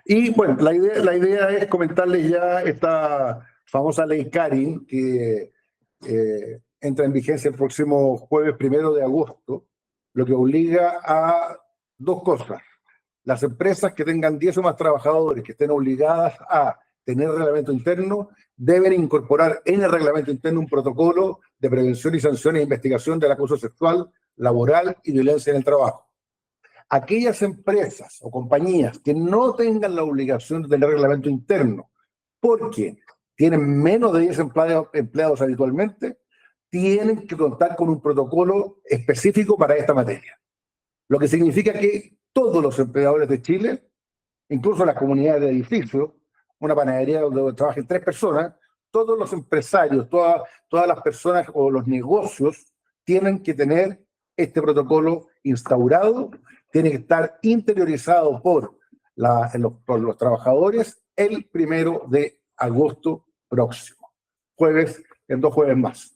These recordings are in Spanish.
Y bueno, la idea es comentarles ya esta famosa ley Karin, que entra en vigencia el próximo jueves 1 de agosto, lo que obliga a dos cosas. Las empresas que tengan 10 o más trabajadores que estén obligadas a tener reglamento interno deben incorporar en el reglamento interno un protocolo de prevención y sanciones e investigación del acoso sexual, laboral y violencia en el trabajo. Aquellas empresas o compañías que no tengan la obligación de tener reglamento interno porque tienen menos de 10 empleados habitualmente, tienen que contar con un protocolo específico para esta materia. Lo que significa que todos los empleadores de Chile, incluso las comunidades de edificios, una panadería donde trabajen 3 personas, todos los empresarios, todas las personas o los negocios tienen que tener este protocolo instaurado, tiene que estar interiorizado por los trabajadores el 1 de agosto próximo, jueves, en 2 jueves más.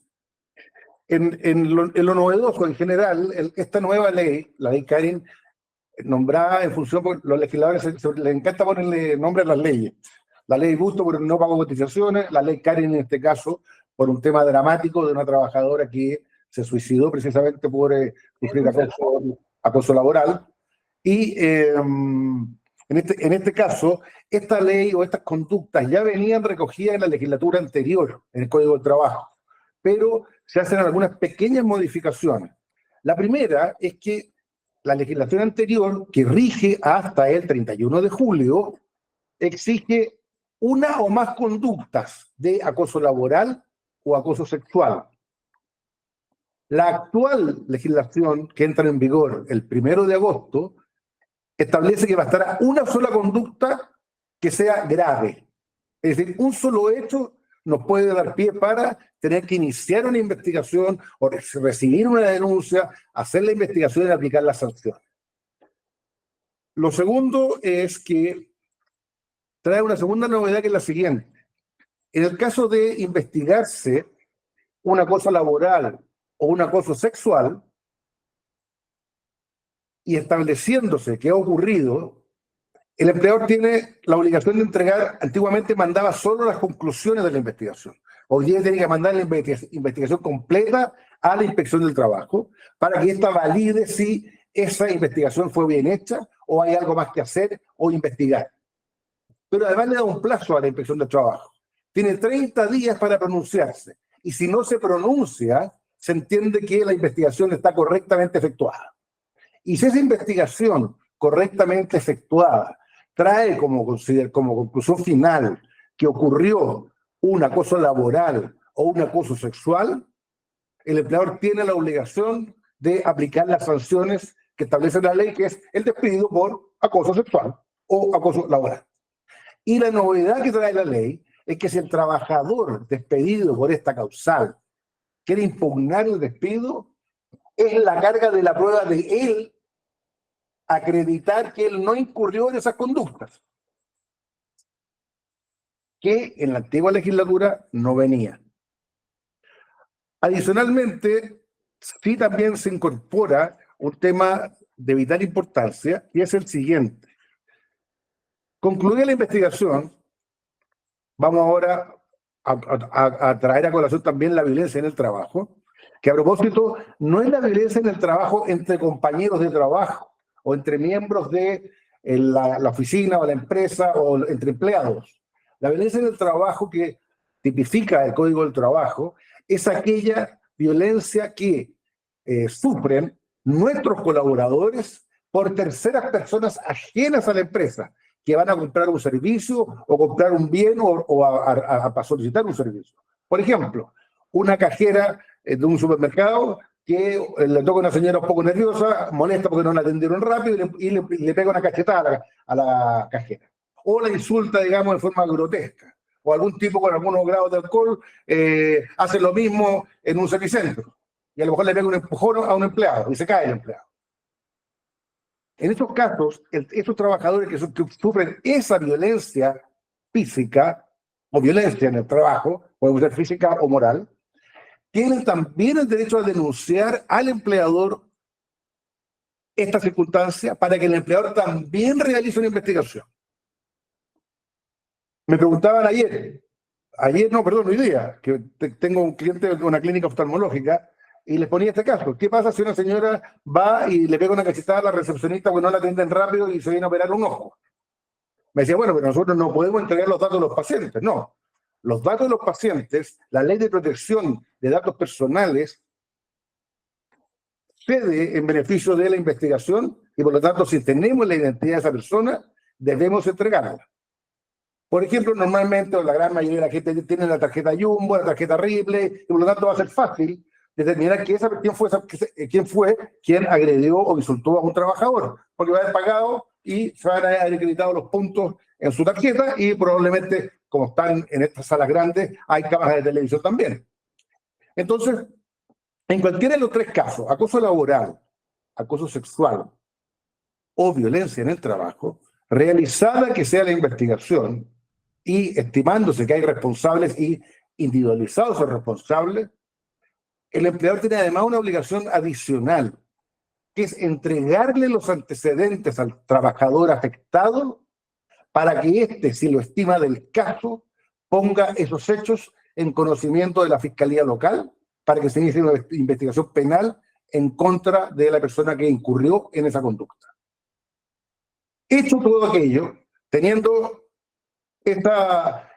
En lo novedoso, en general, esta nueva ley, la ley Karin, nombrada en función, porque los legisladores les encanta ponerle nombre a las leyes. La ley Busto por el no pago de cotizaciones, la ley Karin en este caso por un tema dramático de una trabajadora que se suicidó precisamente por sufrir acoso laboral. Y en este caso, esta ley o estas conductas ya venían recogidas en la legislatura anterior, en el Código del Trabajo, pero se hacen algunas pequeñas modificaciones. La primera es que la legislación anterior, que rige hasta el 31 de julio, exige una o más conductas de acoso laboral o acoso sexual. La actual legislación, que entra en vigor el 1 de agosto, establece que bastará una sola conducta que sea grave. Es decir, un solo hecho nos puede dar pie para tener que iniciar una investigación o recibir una denuncia, hacer la investigación y aplicar la sanción. Lo segundo es que trae una segunda novedad que es la siguiente. En el caso de investigarse un acoso laboral o un acoso sexual y estableciéndose que ha ocurrido, el empleador tiene la obligación de entregar, antiguamente mandaba solo las conclusiones de la investigación. Hoy día tiene que mandar la investigación completa a la Inspección del Trabajo para que ésta valide si esa investigación fue bien hecha o hay algo más que hacer o investigar. Pero además le da un plazo a la Inspección del Trabajo. Tiene 30 días para pronunciarse. Y si no se pronuncia, se entiende que la investigación está correctamente efectuada. Y si esa investigación correctamente efectuada trae como conclusión final que ocurrió un acoso laboral o un acoso sexual, el empleador tiene la obligación de aplicar las sanciones que establece la ley, que es el despido por acoso sexual o acoso laboral. Y la novedad que trae la ley es que si el trabajador despedido por esta causal quiere impugnar el despido, es la carga de la prueba de él acreditar que él no incurrió en esas conductas, que en la antigua legislatura no venía. Adicionalmente, sí también se incorpora un tema de vital importancia, y es el siguiente. Concluida la investigación, vamos ahora a traer a colación también la violencia en el trabajo, que a propósito no es la violencia en el trabajo entre compañeros de trabajo o entre miembros de la oficina o la empresa o entre empleados. La violencia en el trabajo que tipifica el Código del Trabajo es aquella violencia que sufren nuestros colaboradores por terceras personas ajenas a la empresa, que van a comprar un servicio o comprar un bien o a solicitar un servicio. Por ejemplo, una cajera de un supermercado que le toca a una señora un poco nerviosa, molesta porque no la atendieron rápido y le pega una cachetada a la cajera. O la insulta, digamos, de forma grotesca. O algún tipo con algunos grados de alcohol hace lo mismo en un servicentro. Y a lo mejor le pega un empujón a un empleado y se cae el empleado. En estos casos, estos trabajadores que sufren esa violencia física o violencia en el trabajo, puede ser física o moral, tienen también el derecho a denunciar al empleador esta circunstancia para que el empleador también realice una investigación. Me preguntaban ayer no, perdón, hoy día, que tengo un cliente de una clínica oftalmológica y les ponía este caso. ¿Qué pasa si una señora va y le pega una cachetada a la recepcionista porque no la atienden rápido y se viene a operar un ojo? Me decía, bueno, pero nosotros no podemos entregar los datos de los pacientes. No, los datos de los pacientes, la ley de protección de datos personales cede en beneficio de la investigación y por lo tanto si tenemos la identidad de esa persona, debemos entregarla. Por ejemplo, normalmente o la gran mayoría de la gente tiene la tarjeta Jumbo, la tarjeta Ripley, y por lo tanto va a ser fácil determinar quién fue quien agredió o insultó a un trabajador, porque va a haber pagado y se van a haber acreditado los puntos en su tarjeta y probablemente, como están en estas salas grandes, hay cámaras de televisión también. Entonces, en cualquiera de los tres casos, acoso laboral, acoso sexual o violencia en el trabajo, realizada que sea la investigación y estimándose que hay responsables y individualizados los responsables, el empleador tiene además una obligación adicional, que es entregarle los antecedentes al trabajador afectado para que éste, si lo estima del caso, ponga esos hechos en conocimiento de la Fiscalía Local para que se inicie una investigación penal en contra de la persona que incurrió en esa conducta. Hecho todo aquello, teniendo esta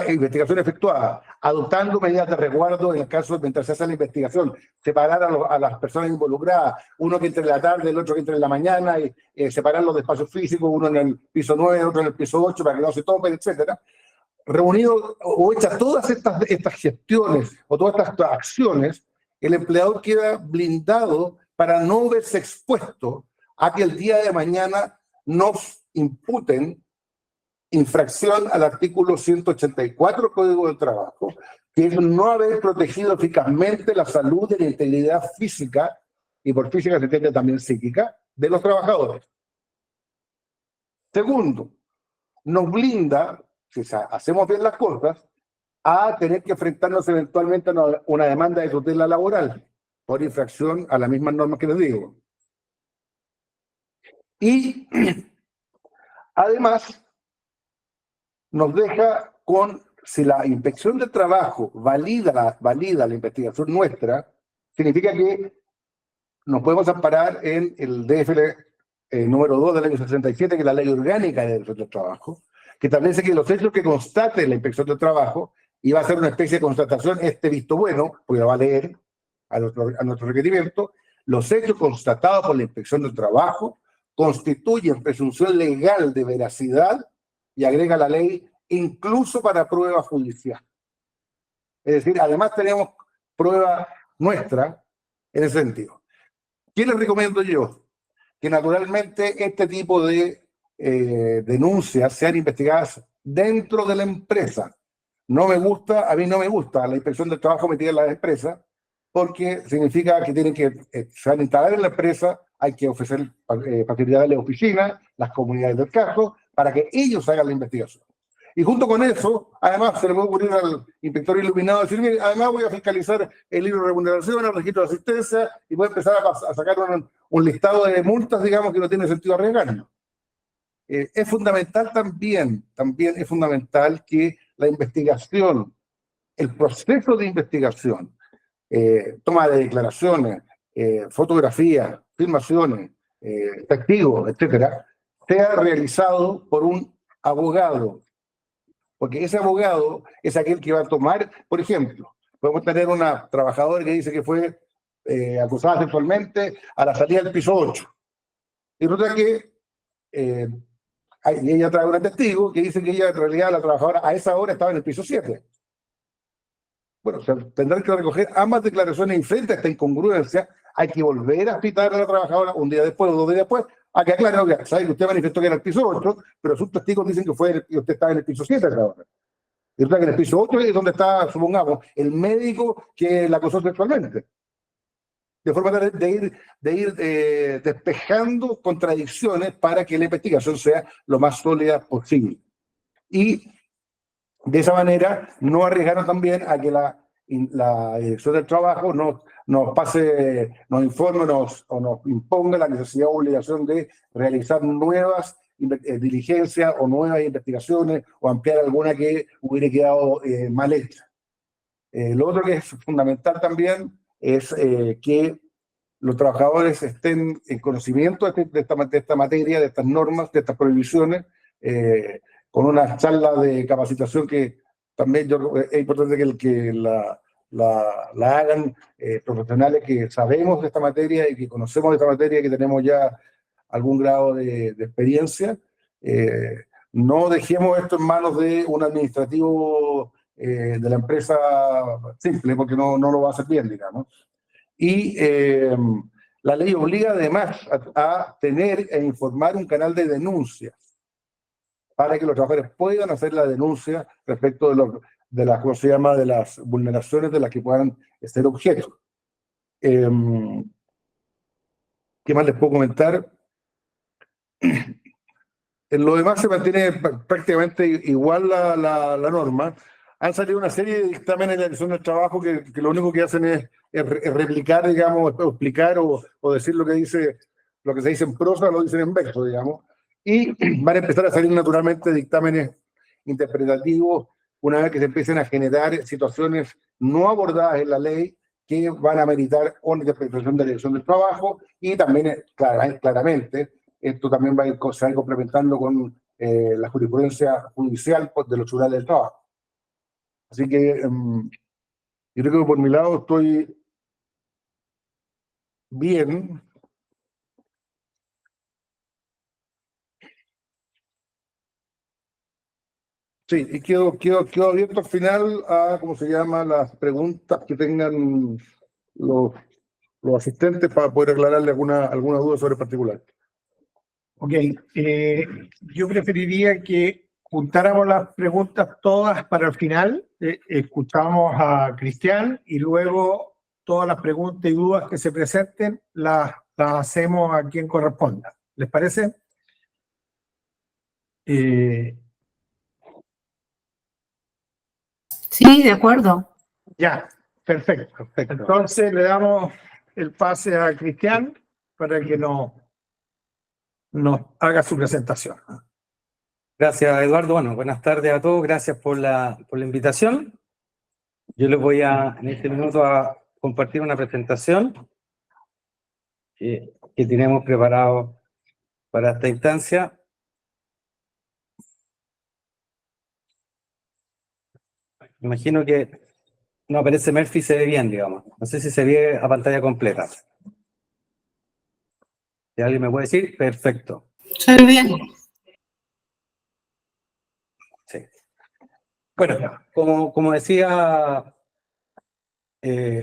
investigación efectuada, adoptando medidas de resguardo en el caso mientras se hace la investigación, separar a las personas involucradas, uno que entre en la tarde, el otro que entre en la mañana, y separar los espacios físicos, uno en el piso 9, otro en el piso 8, para que no se topen, etcétera. Reunido o hechas todas estas gestiones o todas estas acciones, el empleador queda blindado para no verse expuesto a que el día de mañana nos imputen infracción al artículo 184 del Código del Trabajo, que es no haber protegido eficazmente la salud y la integridad física, y por física se entiende también psíquica, de los trabajadores. Segundo, nos blinda, si hacemos bien las cosas, a tener que enfrentarnos eventualmente a una demanda de tutela laboral por infracción a las mismas normas que les digo. Y además nos deja con, si la inspección de trabajo valida la investigación nuestra, significa que nos podemos amparar en el DFL número 2 del año 67, que es la Ley Orgánica de Derechos del Trabajo, que establece que los hechos que constate la inspección de trabajo, y va a ser una especie de constatación, visto bueno, porque lo va a leer a nuestro requerimiento, los hechos constatados por la inspección del trabajo constituyen presunción legal de veracidad, y agrega la ley, incluso para prueba judicial. Es decir, además tenemos prueba nuestra en ese sentido. ¿Qué les recomiendo yo? Que naturalmente este tipo de denuncias sean investigadas dentro de la empresa. A mí no me gusta la inspección del trabajo metida en la empresa, porque significa que tienen que, se van a instalar en la empresa, hay que ofrecer facilidades de oficina, las comunidades del caso, para que ellos hagan la investigación. Y junto con eso, además, se le puede ocurrir al inspector iluminado decir, mire, además voy a fiscalizar el libro de remuneración, el registro de asistencia, y voy a empezar a sacar un listado de multas, digamos, que no tiene sentido arriesgarnos. Es fundamental también es fundamental que la investigación, el proceso de investigación, toma de declaraciones, fotografías, filmaciones, testigos, etcétera, sea realizado por un abogado, porque ese abogado es aquel que va a tomar, por ejemplo, podemos tener una trabajadora que dice que fue acusada sexualmente a la salida del piso 8, y resulta que y ella trae un testigo que dice que ella en realidad, la trabajadora, a esa hora estaba en el piso 7. Bueno, o sea, tendrán que recoger ambas declaraciones y frente a esta incongruencia hay que volver a citar a la trabajadora un día después o 2 días después a que aclare, que sabe que usted manifestó que era el piso 8, pero sus testigos dicen que usted estaba en el piso 7 a esa hora. Y resulta que en el piso 8 es donde está, supongamos, el médico que la acosó sexualmente. De forma de ir despejando contradicciones para que la investigación sea lo más sólida posible. Y de esa manera no arriesgaron también a que la Dirección del Trabajo nos informe o nos imponga la necesidad o obligación de realizar nuevas diligencias o nuevas investigaciones o ampliar alguna que hubiera quedado mal hecha. Lo otro que es fundamental también es que los trabajadores estén en conocimiento de esta materia, de estas normas, de estas prohibiciones, con una charla de capacitación que también es importante que la hagan profesionales que sabemos de esta materia y que conocemos de esta materia y que tenemos ya algún grado de experiencia. No dejemos esto en manos de un administrativo de la empresa simple, porque no lo va a hacer bien, digamos. Y la ley obliga además a tener e informar un canal de denuncias para que los trabajadores puedan hacer la denuncia respecto de las, ¿cómo se llama?, de las vulneraciones de las que puedan ser objeto. ¿Qué más les puedo comentar? En lo demás se mantiene prácticamente igual la norma. Han salido una serie de dictámenes de la Dirección del Trabajo que lo único que hacen es replicar, digamos, o explicar o decir lo que se dice en prosa, lo dicen en verso, digamos. Y van a empezar a salir naturalmente dictámenes interpretativos una vez que se empiecen a generar situaciones no abordadas en la ley que van a meritar una interpretación de la Dirección del Trabajo y también, claramente, esto también se va a ir complementando con la jurisprudencia judicial de los tribunales del trabajo. Así que yo creo que por mi lado estoy bien. Sí, y quedo abierto al final a, ¿cómo se llama?, las preguntas que tengan los asistentes para poder aclararle alguna duda sobre el particular. Ok, yo preferiría que juntáramos las preguntas todas para el final, escuchamos a Cristian y luego todas las preguntas y dudas que se presenten las hacemos a quien corresponda. ¿Les parece? Sí, de acuerdo. Ya, perfecto. Entonces le damos el pase a Cristian para que nos haga su presentación. Gracias, Eduardo. Bueno, buenas tardes a todos. Gracias por la invitación. Yo les voy en este minuto a compartir una presentación que tenemos preparado para esta instancia. Me imagino que no aparece Murphy, se ve bien, digamos. No sé si se ve a pantalla completa. Si alguien me puede decir, perfecto. Se ve bien. Sí. Bueno, como decía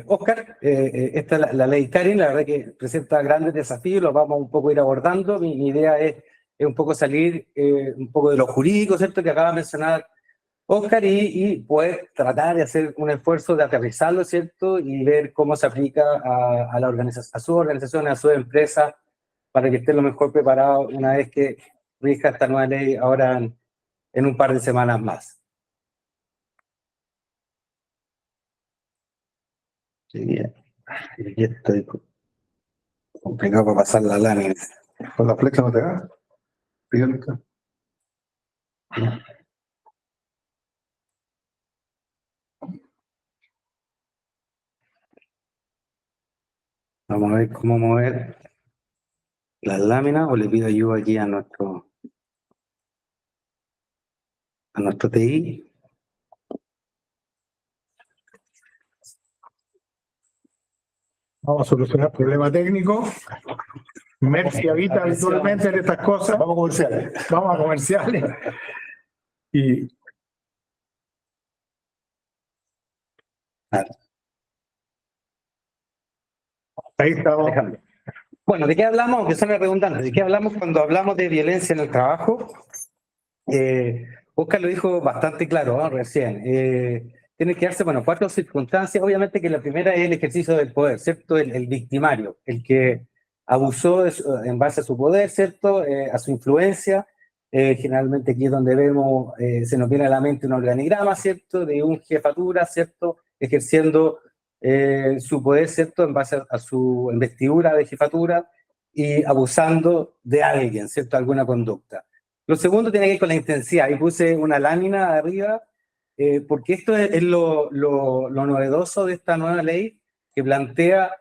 Oscar, esta es la ley Karin, la verdad que presenta grandes desafíos, los vamos un poco a ir abordando. Mi idea es un poco salir un poco de lo jurídico, ¿cierto?, que acaba de mencionar Oscar, y poder tratar de hacer un esfuerzo de aterrizarlo, ¿cierto?, y ver cómo se aplica a sus organizaciones, a sus empresas, para que estén lo mejor preparados una vez que rija esta nueva ley ahora en un par de semanas más. Sí, aquí estoy complicado para pasar la lámina. ¿Con la flecha no te da? Fíjate. Vamos a ver cómo mover las láminas, o le pido ayuda aquí a nuestro TI. Vamos a solucionar problema técnico. Mercy habita habitualmente en estas cosas. Vamos a comerciales. Vamos a comerciales. Y ahí estamos. Alejandro. Bueno, ¿de qué hablamos? Que son redundantes. ¿De qué hablamos cuando hablamos de violencia en el trabajo? Oscar lo dijo bastante claro, ¿no?, recién. Tiene que darse, bueno, 4 circunstancias. Obviamente que la primera es el ejercicio del poder, ¿cierto? El victimario, el que abusó en base a su poder, ¿cierto?, a su influencia. Generalmente aquí es donde vemos, se nos viene a la mente un organigrama, ¿cierto?, de un jefatura, ¿cierto?, ejerciendo su poder, ¿cierto?, en base a su investidura de jefatura y abusando de alguien, ¿cierto?, alguna conducta. Lo segundo tiene que ver con la intensidad. Ahí puse una lámina arriba, porque esto es lo novedoso de esta nueva ley, que plantea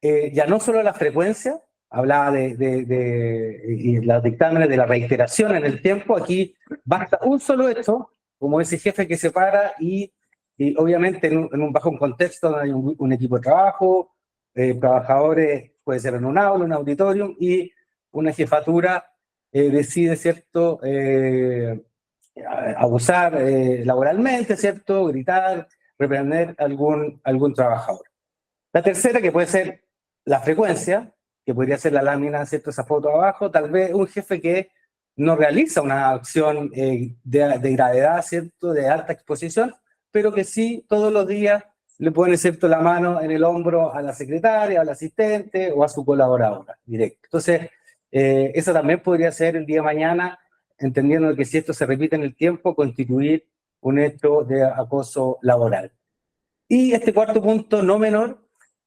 ya no solo la frecuencia, hablaba y los dictámenes de la reiteración en el tiempo. Aquí basta un solo hecho, como ese jefe que se para y obviamente bajo un contexto donde hay un equipo de trabajo, trabajadores, puede ser en un aula, un auditorium, y una jefatura decide, ¿cierto?, abusar laboralmente, ¿cierto?, gritar, reprender a algún trabajador. La tercera, que puede ser la frecuencia, que podría ser la lámina, ¿cierto?, esa foto abajo, tal vez un jefe que no realiza una acción de gravedad, ¿cierto?, de alta exposición, pero que sí todos los días le pone, ¿cierto?, la mano en el hombro a la secretaria, al asistente o a su colaboradora directo. Entonces, eso también podría ser el día de mañana, entendiendo que si esto se repite en el tiempo, constituir un hecho de acoso laboral. Y este cuarto punto, no menor,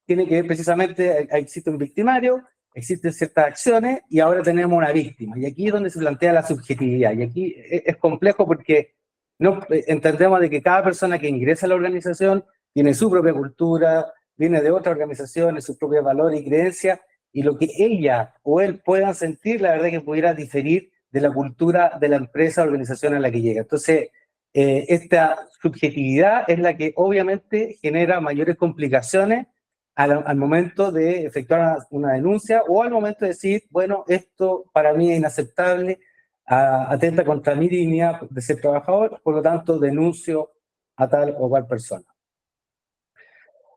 tiene que ver precisamente, existe un victimario, existen ciertas acciones y ahora tenemos una víctima. Y aquí es donde se plantea la subjetividad. Y aquí es complejo porque no entendemos de que cada persona que ingresa a la organización tiene su propia cultura, viene de otras organizaciones, sus propios valores y creencias, y lo que ella o él puedan sentir, la verdad es que pudiera diferir de la cultura de la empresa o organización a la que llega. Entonces, esta subjetividad es la que obviamente genera mayores complicaciones al momento de efectuar una denuncia o al momento de decir, bueno, esto para mí es inaceptable, atenta contra mi dignidad de ser trabajador, por lo tanto denuncio a tal o cual persona.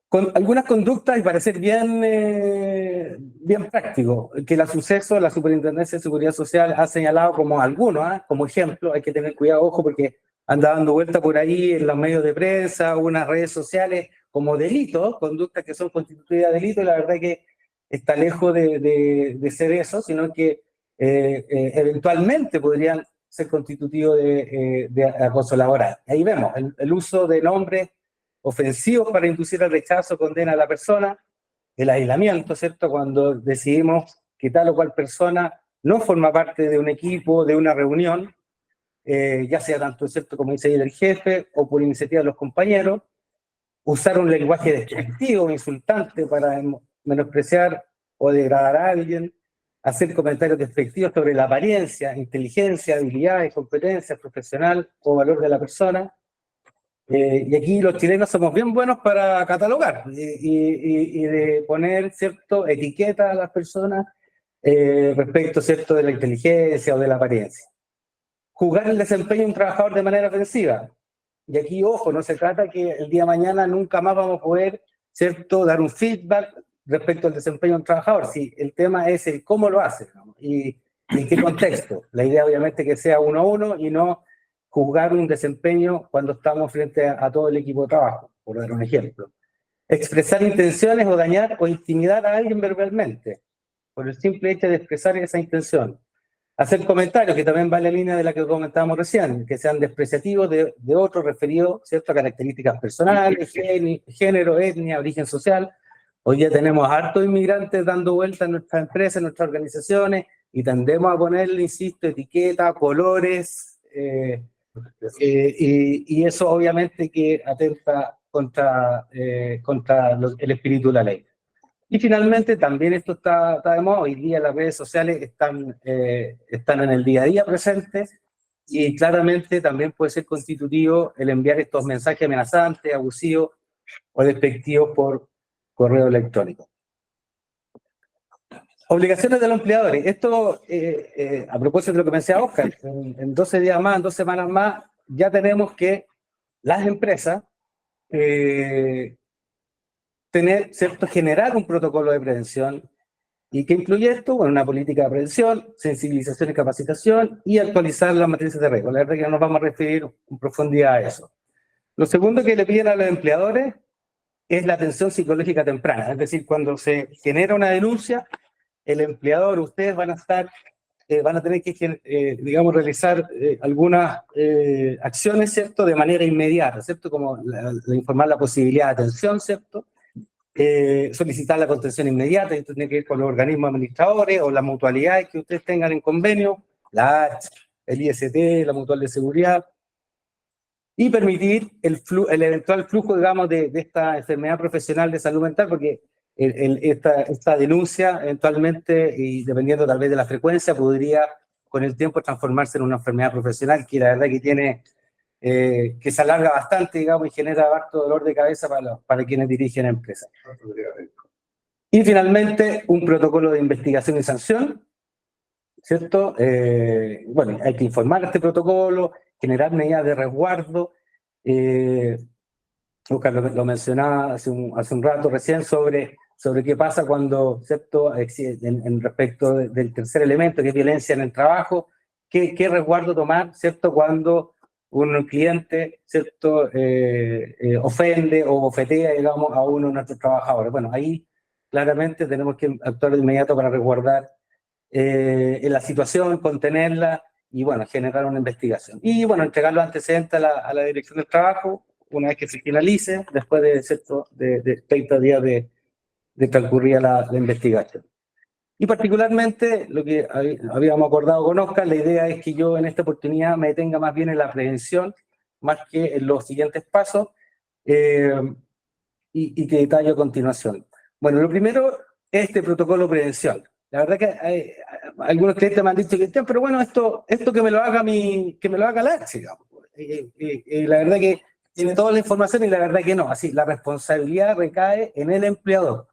Con algunas conductas, y para ser bien práctico, que la Superintendencia de Seguridad Social ha señalado como algunos, como ejemplo. Hay que tener cuidado, ojo, porque anda dando vuelta por ahí en los medios de prensa, unas redes sociales como delitos, conductas que son constituidas de delito, y la verdad es que está lejos de ser eso, sino que eventualmente podrían ser constitutivos de acoso laboral. Ahí vemos el uso de nombres ofensivos para inducir al rechazo, condena a la persona, el aislamiento, ¿cierto? Cuando decidimos que tal o cual persona no forma parte de un equipo, de una reunión, ya sea tanto, ¿cierto?, como dice ahí el jefe, o por iniciativa de los compañeros, usar un lenguaje despectivo, insultante para menospreciar o degradar a alguien, hacer comentarios despectivos sobre la apariencia, inteligencia, habilidades, competencias profesional o valor de la persona. Y aquí los chilenos somos bien buenos para catalogar y de poner, ¿cierto?, etiqueta a las personas respecto, ¿cierto?, de la inteligencia o de la apariencia. Juzgar el desempeño de un trabajador de manera ofensiva. Y aquí, ojo, no se trata que el día de mañana nunca más vamos a poder, ¿cierto?, dar un feedback respecto al desempeño de un trabajador. Sí, el tema es el cómo lo hace, ¿no? Y en qué contexto. La idea obviamente que sea uno a uno y no juzgar un desempeño cuando estamos frente a todo el equipo de trabajo, por dar un ejemplo. Expresar intenciones o dañar o intimidar a alguien verbalmente, por el simple hecho de expresar esa intención. Hacer comentarios, que también va en la línea de la que comentábamos recién, que sean despreciativos de otros referidos, ¿cierto?, a características personales, género, etnia, origen social. Hoy día tenemos hartos inmigrantes dando vueltas en nuestras empresas, en nuestras organizaciones, y tendemos a ponerle, insisto, etiqueta, colores, y eso obviamente que atenta contra el espíritu de la ley. Y finalmente, también esto está de moda, hoy día las redes sociales están en el día a día presentes, y claramente también puede ser constitutivo el enviar estos mensajes amenazantes, abusivos o despectivos por correo electrónico. Obligaciones de los empleadores. Esto, a propósito de lo que mencionaba Oscar, en 12 días más, en 2 semanas más, ya tenemos que las empresas generar un protocolo de prevención. ¿Y qué incluye esto? Bueno, una política de prevención, sensibilización y capacitación, y actualizar las matrices de riesgo. La verdad es que no nos vamos a referir en profundidad a eso. Lo segundo que le piden a los empleadores es la atención psicológica temprana. Es decir, cuando se genera una denuncia, el empleador, ustedes van a tener que, digamos, realizar algunas acciones, ¿cierto?, de manera inmediata, ¿cierto?, como informar la posibilidad de atención, ¿cierto?, solicitar la contención inmediata. Esto tiene que ver con los organismos administradores o las mutualidades que ustedes tengan en convenio, la el IST, la mutual de seguridad, y permitir el eventual flujo, digamos, de esta enfermedad profesional de salud mental, porque esta denuncia eventualmente, y dependiendo tal vez de la frecuencia, podría con el tiempo transformarse en una enfermedad profesional que la verdad que tiene, que se alarga bastante, digamos, y genera harto dolor de cabeza para quienes dirigen empresas. Y finalmente, un protocolo de investigación y sanción, ¿cierto? Bueno, hay que informar este protocolo, generar medidas de resguardo. Oscar lo mencionaba hace un rato recién sobre qué pasa cuando, ¿cierto? En respecto del tercer elemento, que es violencia en el trabajo, qué resguardo tomar, ¿cierto? Cuando un cliente, ¿cierto? Ofende o bofetea, digamos, a uno de nuestros trabajadores. Bueno, ahí claramente tenemos que actuar de inmediato para resguardar en la situación, contenerla y, bueno, generar una investigación. Y, bueno, entregar los antecedentes a la Dirección del Trabajo una vez que se finalice, después de, ¿cierto? de 30 días de transcurrida la investigación. Y particularmente, lo que habíamos acordado con Oscar, la idea es que yo en esta oportunidad me detenga más bien en la prevención, más que en los siguientes pasos, y que detalle a continuación. Bueno, lo primero es este protocolo de prevención. La verdad que algunos clientes me han dicho que, pero bueno, esto que me lo haga la H, digamos. La verdad que tiene toda la información y la verdad que no. Así, la responsabilidad recae en el empleador.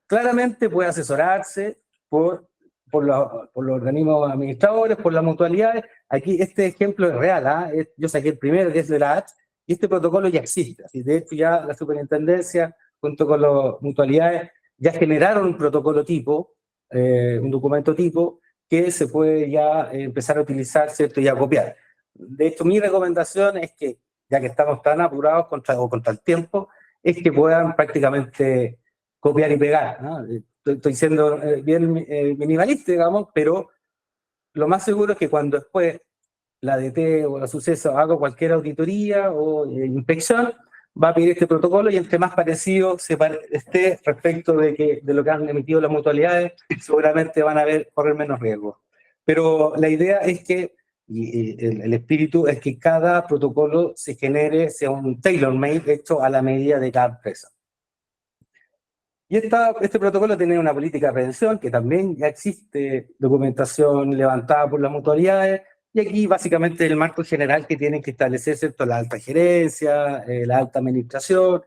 Claramente puede asesorarse por los organismos administradores, por las mutualidades. Aquí este ejemplo es real, ¿eh? Yo saqué el primero, que es de la H, y este protocolo ya existe. Así, de hecho, ya la superintendencia, junto con las mutualidades, ya generaron un protocolo tipo, un documento tipo, que se puede ya empezar a utilizar, ¿cierto? Y a copiar. De hecho, mi recomendación es que, ya que estamos tan apurados contra el tiempo, es que puedan prácticamente copiar y pegar, ¿no? Estoy siendo bien minimalista, digamos, pero lo más seguro es que cuando después la DT o la suceso haga cualquier auditoría o inspección, va a pedir este protocolo y entre más parecido esté respecto de lo que han emitido las mutualidades, seguramente van a correr menos riesgo. Pero la idea es que, y el espíritu es que cada protocolo sea un tailor-made hecho a la medida de cada empresa. Y este protocolo tiene una política de prevención, que también ya existe documentación levantada por las mutualidades, y aquí básicamente el marco general que tienen que establecer, ¿cierto? La alta gerencia, la alta administración,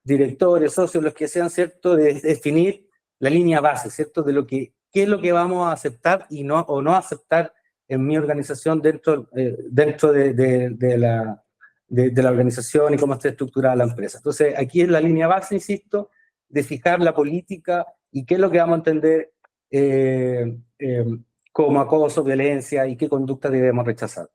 directores, socios, los que sean, ¿cierto? De definir la línea base, ¿cierto? De qué es lo que vamos a aceptar o no aceptar en mi organización dentro de la organización y cómo está estructurada la empresa. Entonces, aquí es la línea base, insisto, de fijar la política y qué es lo que vamos a entender como acoso, violencia y qué conductas debemos rechazar.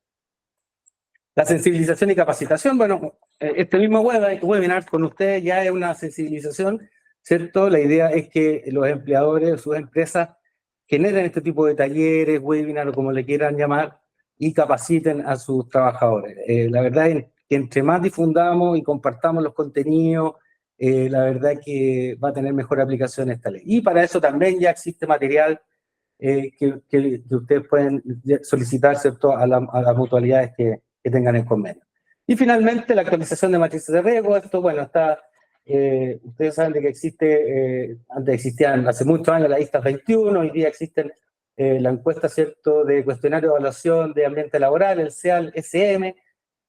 La sensibilización y capacitación, bueno, este mismo webinar con ustedes ya es una sensibilización, ¿cierto? La idea es que los empleadores, sus empresas, generen este tipo de talleres, webinar o como le quieran llamar, y capaciten a sus trabajadores. La verdad es que entre más difundamos y compartamos los contenidos, la verdad es que va a tener mejor aplicación esta ley. Y para eso también ya existe material que ustedes pueden solicitar, ¿cierto? A las mutualidades que tengan el convenio. Y finalmente, la actualización de matrices de riesgo. Esto, bueno, ustedes saben de que existe, antes existían hace muchos años las ISTA 21, hoy día existen la encuesta, ¿cierto?, de cuestionario de evaluación de ambiente laboral, el CEAL-SM,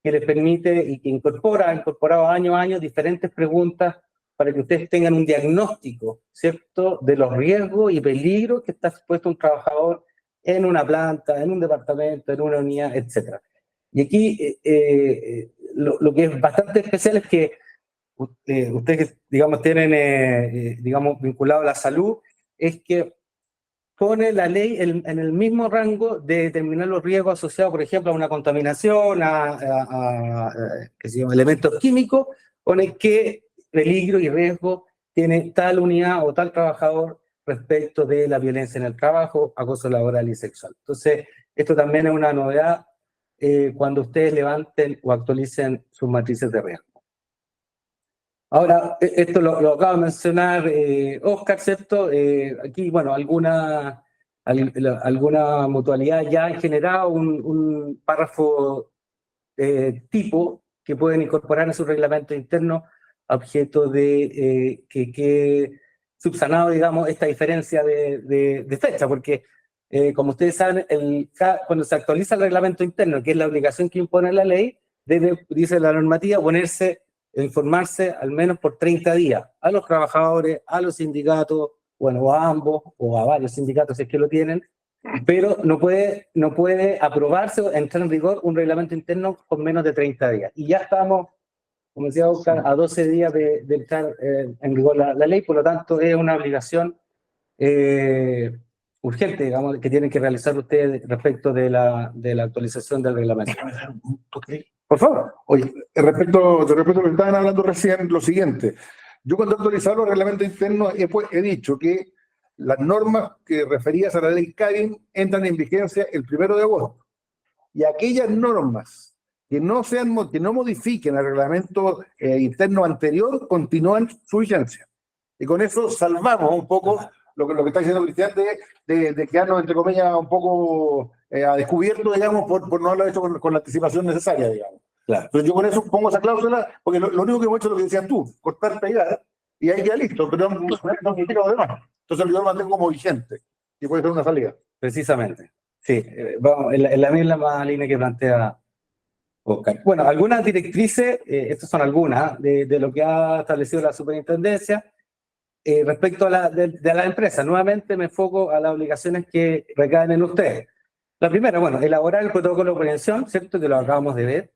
que les permite y que ha incorporado año a año diferentes preguntas para que ustedes tengan un diagnóstico, ¿cierto?, de los riesgos y peligros que está expuesto un trabajador en una planta, en un departamento, en una unidad, etc. Y aquí lo que es bastante especial es que ustedes, digamos, tienen, digamos, vinculado a la salud, es que pone la ley en el mismo rango de determinar los riesgos asociados, por ejemplo, a una contaminación, qué sé yo, elementos químicos, pone qué peligro y riesgo tiene tal unidad o tal trabajador respecto de la violencia en el trabajo, acoso laboral y sexual. Entonces, esto también es una novedad cuando ustedes levanten o actualicen sus matrices de riesgo. Ahora, esto lo acaba de mencionar Oscar, ¿cierto? Aquí, bueno, algunas alguna mutualidad ya han generado un párrafo tipo que pueden incorporar en su reglamento interno a objeto de que subsanado, digamos, esta diferencia de fecha, porque como ustedes saben, cuando se actualiza el reglamento interno, que es la obligación que impone la ley, debe, dice la normativa, informarse al menos por 30 días a los trabajadores, a los sindicatos, bueno, a ambos o a varios sindicatos si es que lo tienen, pero no puede aprobarse o entrar en vigor un reglamento interno con menos de 30 días. Y ya estamos, como decía Oscar, a 12 días de entrar en vigor la ley, por lo tanto es una obligación urgente, digamos, que tienen que realizar ustedes respecto de la actualización del reglamento. Por favor. Oye, respecto a lo que estaban hablando recién, lo siguiente. Yo cuando he actualizado los reglamentos internos he dicho que las normas que referidas a la ley Karin entran en vigencia el 1 de agosto. Y aquellas normas que no modifiquen el reglamento interno anterior continúan su vigencia. Y con eso salvamos un poco lo que está diciendo Cristian de quedarnos, entre comillas, un poco a descubierto, digamos, por no haberlo hecho con la anticipación necesaria, digamos. Claro. Entonces yo con eso pongo esa cláusula, porque lo único que hemos hecho es lo que decías tú, cortar, pegar, y ahí ya listo, pero no significa lo demás. Entonces yo lo mantengo como vigente, y puede ser una salida. Precisamente. Sí, vamos, en la misma línea que plantea Oscar. Bueno, algunas directrices, estas son algunas, de lo que ha establecido la superintendencia respecto a la empresa. Nuevamente me enfoco a las obligaciones que recaen en ustedes. La primera, bueno, elaborar el protocolo de prevención, ¿cierto? Que lo acabamos de ver.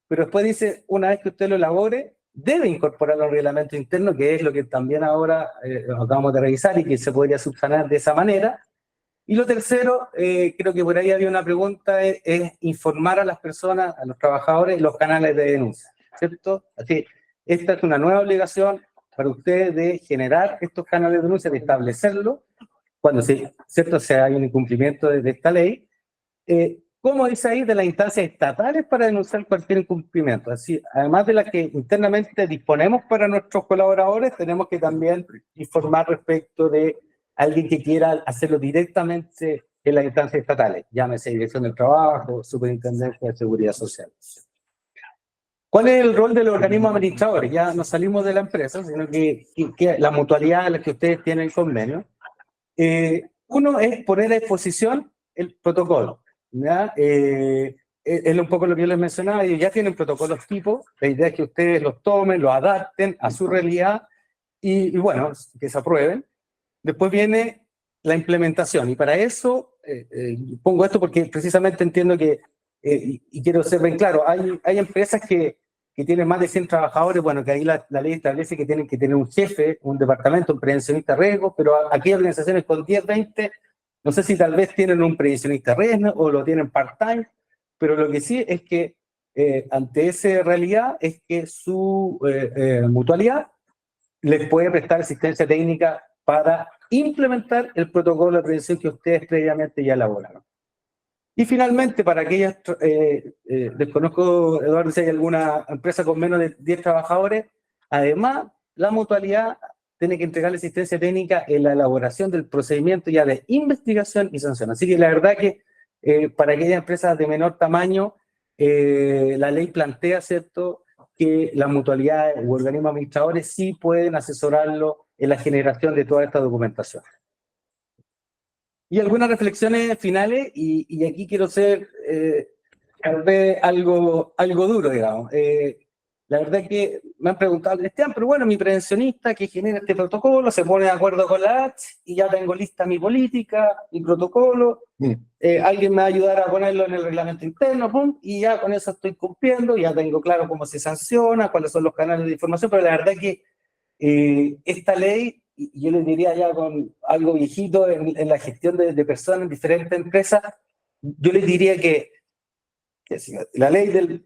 Pero después dice, una vez que usted lo elabore, debe incorporarlo al reglamento interno, que es lo que también ahora acabamos de revisar y que se podría subsanar de esa manera. Y lo tercero, creo que por ahí había una pregunta, es informar a las personas, a los trabajadores, los canales de denuncia, ¿cierto? Así, esta es una nueva obligación para ustedes de generar estos canales de denuncia, de establecerlo, cuando ¿cierto? Hay un incumplimiento de esta ley. Como dice ahí, de las instancias estatales para denunciar cualquier incumplimiento. Así, además de las que internamente disponemos para nuestros colaboradores, tenemos que también informar respecto de alguien que quiera hacerlo directamente en las instancias estatales, llámese Dirección del Trabajo, Superintendencia de Seguridad Social. ¿Cuál es el rol de los organismos administradores? Ya no salimos de la empresa, sino que la mutualidad a la que ustedes tienen convenio. Uno es poner a disposición el protocolo. ¿Ya? Es un poco lo que yo les mencionaba, ellos ya tienen protocolos tipo, la idea es que ustedes los tomen, los adapten a su realidad y bueno, que se aprueben. Después viene la implementación y para eso pongo esto porque precisamente entiendo que, y quiero ser bien claro, hay empresas que tienen más de 100 trabajadores, bueno, que ahí la ley establece que tienen que tener un jefe, un departamento, un prevencionista de riesgo, pero aquellas organizaciones con 10, 20, no sé si tal vez tienen un prevencionista riesgo o lo tienen part-time, pero lo que sí es que ante esa realidad es que su mutualidad les puede prestar asistencia técnica para implementar el protocolo de prevención que ustedes previamente ya elaboraron. Y finalmente, para aquellas, desconozco, Eduardo, si hay alguna empresa con menos de 10 trabajadores, además, la mutualidad tiene que entregar la asistencia técnica en la elaboración del procedimiento ya de investigación y sanción. Así que la verdad que para aquellas empresas de menor tamaño, la ley plantea, ¿cierto?, que las mutualidades u organismos administradores sí pueden asesorarlo en la generación de toda esta documentación. Y algunas reflexiones finales, y aquí quiero ser tal vez algo duro, digamos. La verdad es que me han preguntado, Cristian, pero bueno, mi prevencionista que genera este protocolo se pone de acuerdo con la ACH y ya tengo lista mi política, mi protocolo, alguien me va a ayudar a ponerlo en el reglamento interno, pum, y ya con eso estoy cumpliendo, ya tengo claro cómo se sanciona, cuáles son los canales de información, pero la verdad es que esta ley, y yo les diría ya con algo viejito en la gestión de personas en diferentes empresas, yo les diría que la ley del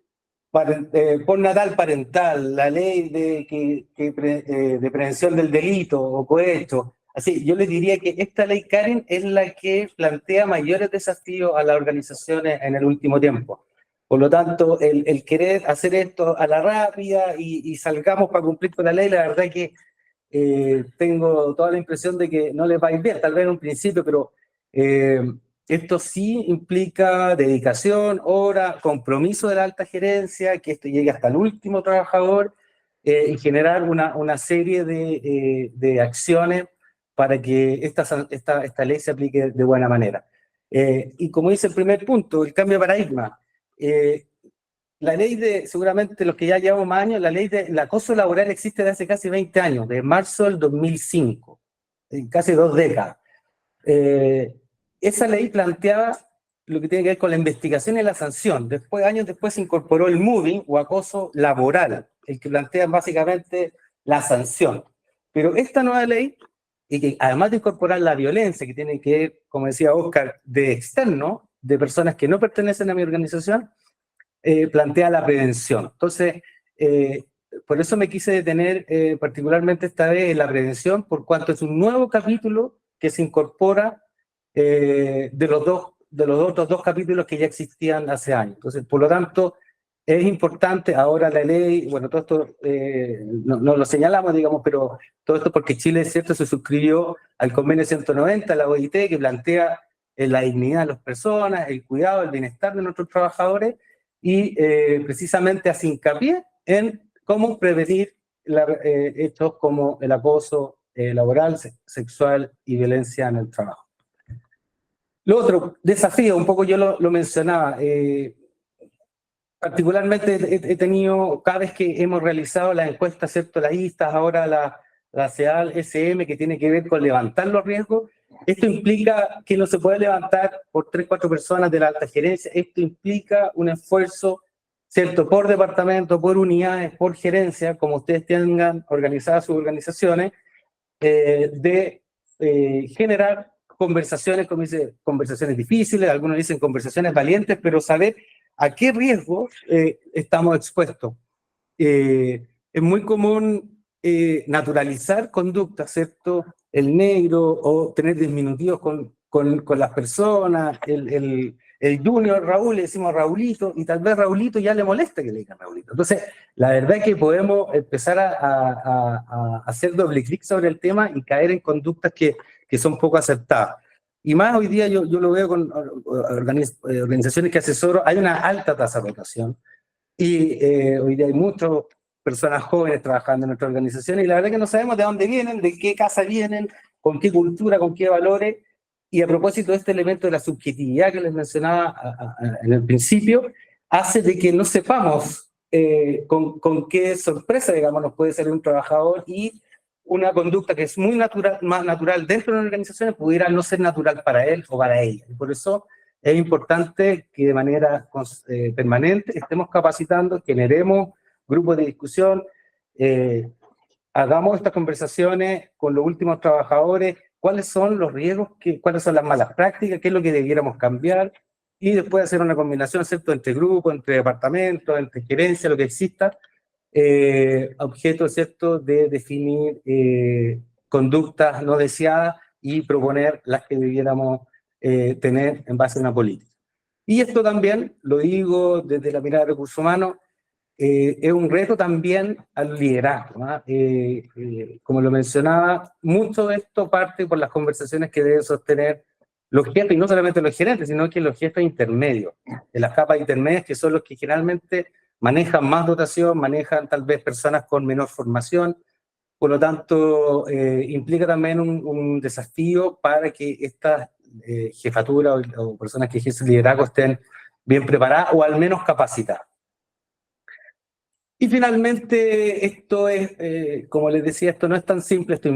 postnatal parental, la ley de prevención del delito o cohecho, así, yo les diría que esta ley Karin es la que plantea mayores desafíos a las organizaciones en el último tiempo. Por lo tanto, el querer hacer esto a la rápida y salgamos para cumplir con la ley, la verdad que tengo toda la impresión de que no les va a ir bien, tal vez en un principio, pero Eh, Esto sí implica dedicación, hora, compromiso de la alta gerencia, que esto llegue hasta el último trabajador, y generar una serie de acciones para que esta ley se aplique de buena manera. Y como dice el primer punto, el cambio de paradigma. La ley seguramente los que ya llevamos más años, la ley del acoso laboral existe desde hace casi 20 años, de marzo del 2005, casi 2 décadas. Esa ley planteaba lo que tiene que ver con la investigación y la sanción. Después, años después, se incorporó el moving o acoso laboral, el que plantea básicamente la sanción. Pero esta nueva ley, y que además de incorporar la violencia, que tiene que ver, como decía Oscar, de externo, de personas que no pertenecen a mi organización, plantea la prevención. Entonces, por eso me quise detener particularmente esta vez en la prevención, por cuanto es un nuevo capítulo que se incorpora de los otros 2 capítulos que ya existían hace años. Entonces, por lo tanto, es importante ahora la ley, bueno, todo esto no lo señalamos, digamos, pero todo esto porque Chile, es cierto, se suscribió al convenio 190, la OIT, que plantea la dignidad de las personas, el cuidado, el bienestar de nuestros trabajadores, y precisamente hace hincapié en cómo prevenir hechos como el acoso laboral, sexual y violencia en el trabajo. Lo otro, desafío, un poco yo lo mencionaba, particularmente he tenido, cada vez que hemos realizado las encuestas, ¿cierto? Las ISTAS, ahora la CEAL SM, que tiene que ver con levantar los riesgos, esto implica que no se puede levantar por 3, 4 personas de la alta gerencia, esto implica un esfuerzo, ¿cierto? Por departamento, por unidades, por gerencia, como ustedes tengan organizadas sus organizaciones, de generar conversaciones, como dice, conversaciones difíciles, algunos dicen conversaciones valientes, pero saber a qué riesgo estamos expuestos. Es muy común naturalizar conductas, ¿cierto? El negro o tener disminutivos con las personas, el junior Raúl, le decimos Raulito, y tal vez Raulito ya le molesta que le digan Raulito. Entonces, la verdad es que podemos empezar a hacer doble clic sobre el tema y caer en conductas que son poco aceptadas. Y más hoy día yo lo veo con organizaciones que asesoro, hay una alta tasa de rotación, y hoy día hay muchas personas jóvenes trabajando en nuestra organización, y la verdad es que no sabemos de dónde vienen, de qué casa vienen, con qué cultura, con qué valores. Y a propósito de este elemento de la subjetividad que les mencionaba en el principio, hace de que no sepamos con qué sorpresa, digamos, nos puede salir un trabajador, y una conducta que es muy natural, más natural dentro de una organización pudiera no ser natural para él o para ella. Y por eso es importante que de manera permanente estemos capacitando, generemos grupos de discusión, hagamos estas conversaciones con los últimos trabajadores, cuáles son los riesgos, cuáles son las malas prácticas, qué es lo que debiéramos cambiar, y después hacer una combinación, ¿cierto?, entre grupos, entre departamentos, entre gerencia, lo que exista, objeto, ¿cierto?, de definir conductas no deseadas y proponer las que debiéramos tener en base a una política. Y esto también, lo digo desde la mirada de recursos humanos, es un reto también al liderazgo, ¿no? Como lo mencionaba, mucho de esto parte por las conversaciones que deben sostener los jefes, y no solamente los gerentes, sino que los jefes intermedios, de las capas intermedias, que son los que generalmente manejan más dotación, manejan tal vez personas con menor formación. Por lo tanto, implica también un desafío para que estas jefaturas o personas que ejercen liderazgo estén bien preparadas o al menos capacitadas. Y finalmente, esto es, como les decía, esto no es tan simple, esto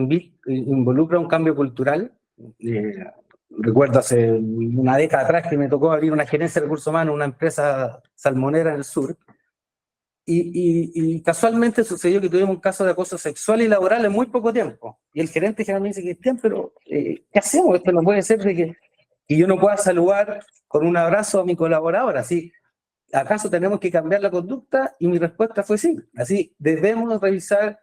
involucra un cambio cultural. Recuerdo hace una década atrás que me tocó abrir una gerencia de recursos humanos, una empresa salmonera en el sur, y casualmente sucedió que tuvimos un caso de acoso sexual y laboral en muy poco tiempo. Y el gerente generalmente dice, Cristian, pero ¿qué hacemos? Esto no puede ser de que yo no pueda saludar con un abrazo a mi colaboradora, así. ¿Acaso tenemos que cambiar la conducta? Y mi respuesta fue sí. Así, debemos revisar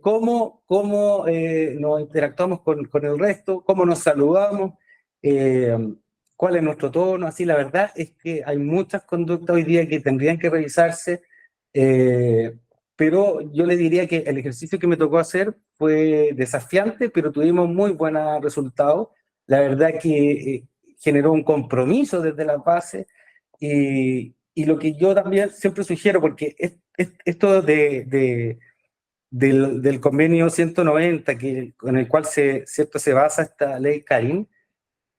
cómo nos interactuamos con el resto, cómo nos saludamos, cuál es nuestro tono. Así, la verdad es que hay muchas conductas hoy día que tendrían que revisarse, pero yo le diría que el ejercicio que me tocó hacer fue desafiante, pero tuvimos muy buenos resultados. la verdad que generó un compromiso desde la base, y lo que yo también siempre sugiero, porque esto del convenio 190, con el cual ¿cierto?, se basa esta ley Karim,